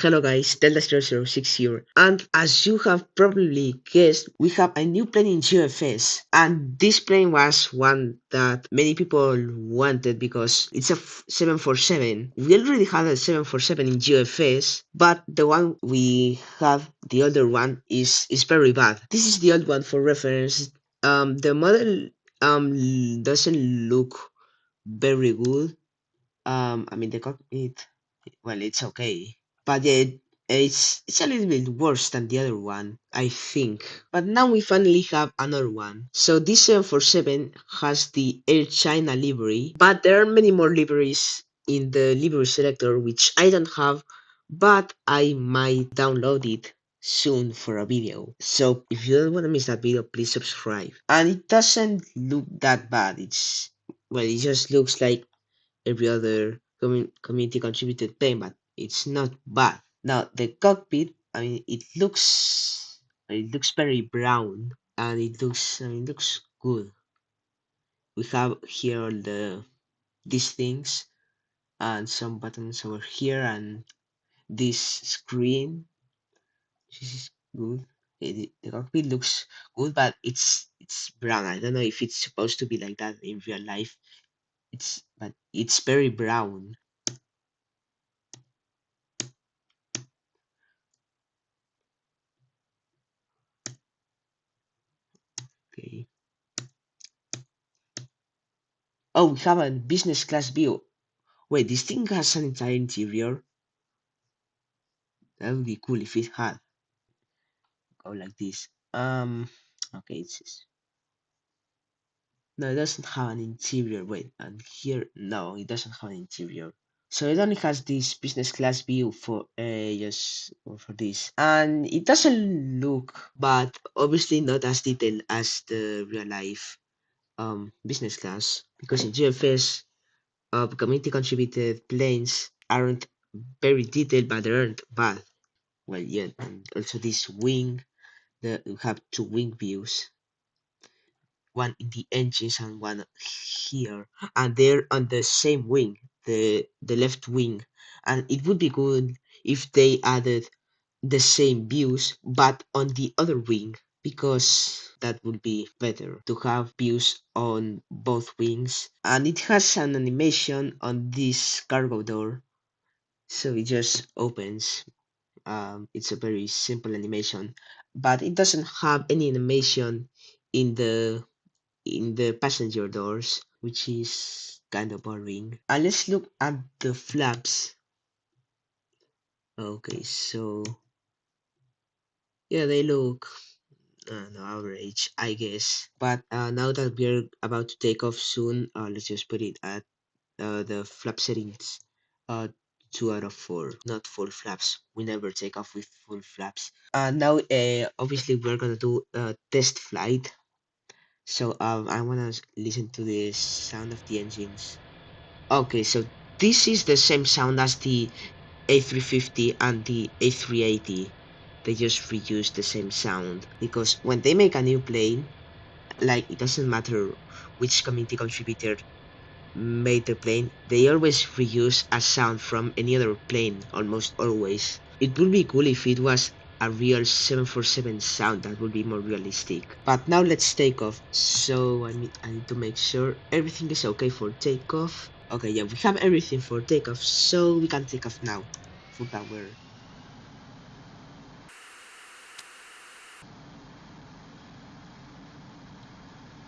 Hello guys, Delta006 here, and as you have probably guessed, we have a new plane in GeoFS, and this plane was one that many people wanted because it's a 747. We already had a 747 in GeoFS, but the one we have, the older one, is very bad. This is the old one for reference. The model doesn't look very good. I mean the cockpit, well, it's okay, but yeah, it's a little bit worse than the other one, I think. But now we finally have another one. So this 747 has the Air China livery, but there are many more liveries in the livery selector which I don't have, but I might download it soon for a video. So if you don't want to miss that video, please subscribe. And it doesn't look that bad. It's, well, it just looks like every other community contributed plane, but it's not bad. Now the cockpit, I mean, it looks very brown, and it looks good. We have here all these things and some buttons over here, and this screen. This is good. The cockpit looks good, but it's brown. I don't know if it's supposed to be like that in real life. But it's very brown. Okay. Oh, we have a business class view. Wait, this thing has an entire interior? That would be cool if it had. Go like this. Okay, no, it doesn't have an interior. Wait, and here, no, it doesn't have an interior. So it only has this business class view for just for this, and it doesn't look bad. Obviously, not as detailed as the real life business class, because in GFS community contributed planes aren't very detailed, but they aren't bad. Well, yeah, and also this wing, we have two wing views, one in the engines and one here, and they're on the same wing, the left wing, and it would be good if they added the same views but on the other wing, because that would be better to have views on both wings. And it has an animation on this cargo door, so it just opens. It's a very simple animation, but it doesn't have any animation in the passenger doors, which is kind of boring. And let's look at the flaps. Okay, so yeah, they look no, average, I guess. But now that we're about to take off soon, let's just put it at the flap settings. Uh, 2 out of 4, not full flaps. We never take off with full flaps. Now, obviously, we're gonna do a test flight. So I wanna listen to the sound of the engines. Okay, so this is the same sound as the A350 and the A380. They just reuse the same sound, because when they make a new plane, like, it doesn't matter which community contributor made the plane, they always reuse a sound from any other plane, almost always. It would be cool if it was a real 747 sound. That would be more realistic. But now let's take off. So I need to make sure everything is okay for takeoff. Okay, yeah, we have everything for takeoff, so we can take off now. Full power.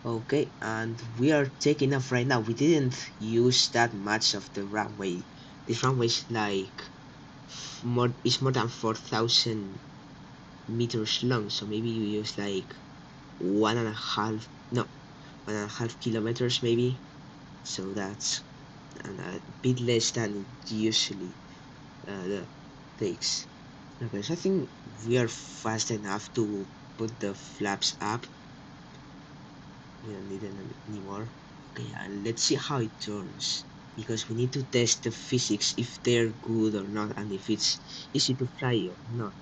Okay, and we are taking off right now. We didn't use that much of the runway. This runway is like more than 4,000 meters long, so maybe you use like 1.5, no, 1.5 kilometers maybe. So that's a bit less than it usually takes. Okay, so I think we are fast enough to put the flaps up. We don't need them anymore. Okay, and let's see how it turns, because we need to test the physics, if they're good or not, and if it's easy to fly or not.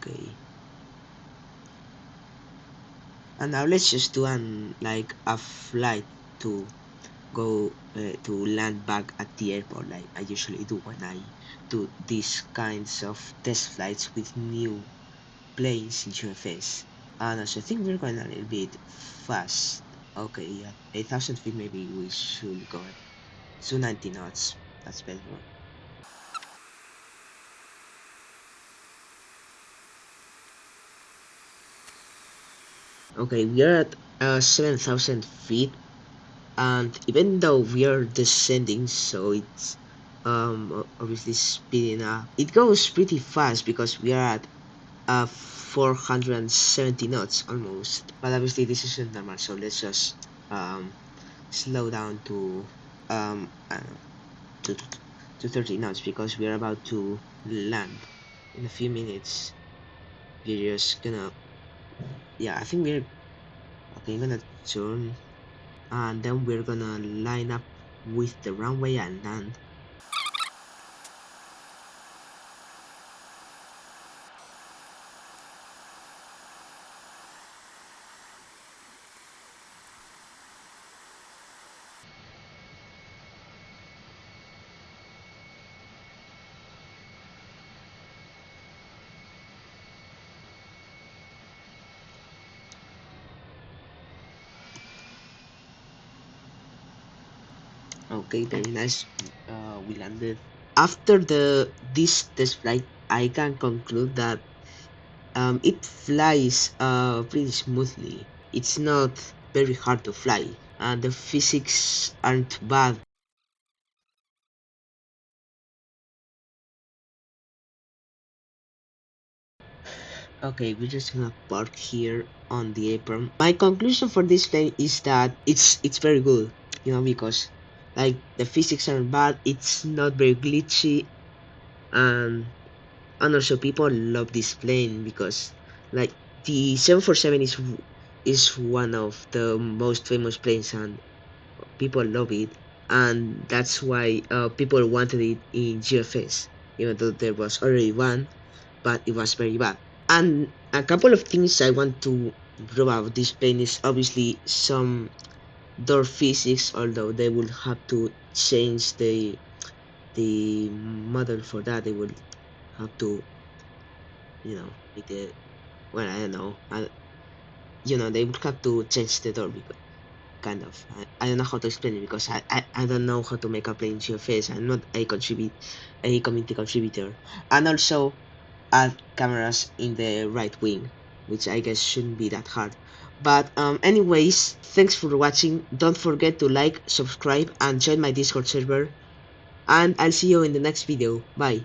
Okay. And now let's just do an like a flight to go to land back at the airport like I usually do when I do these kinds of test flights with new planes in GeoFS. And also, I think we're going a little bit fast. Okay, at 8,000 feet, maybe we should go at 290 knots. That's better. Okay, we are at 7,000 feet, and even though we are descending, so it's obviously speeding up. It goes pretty fast because we are at 470 knots almost. But obviously this isn't normal, so let's just slow down to I don't know, to, to 30 knots because we're about to land in a few minutes. We're just gonna, yeah, I think we're okay. I'm gonna turn and then we're gonna line up with the runway and land. Okay, very nice. We landed. After the this test flight, I can conclude that it flies pretty smoothly. It's not very hard to fly, and the physics aren't bad. Okay, we're just gonna park here on the apron. My conclusion for this plane is that it's very good, because like the physics aren't bad. It's not very glitchy, and and also people love this plane because like the 747 is one of the most famous planes and people love it, and that's why people wanted it in GFS, even though there was already one, but it was very bad. And a couple of things I want to prove about this plane is obviously some door physics, although they will have to change the model for that. They will have to, make the well, I don't know, they will have to change the door because kind of. I don't know how to explain it because I don't know how to make a plane GeoFS. I'm not a community contributor. And also add cameras in the right wing, which I guess shouldn't be that hard. But anyways, thanks for watching. Don't forget to like, subscribe, and join my Discord server. And I'll see you in the next video. Bye.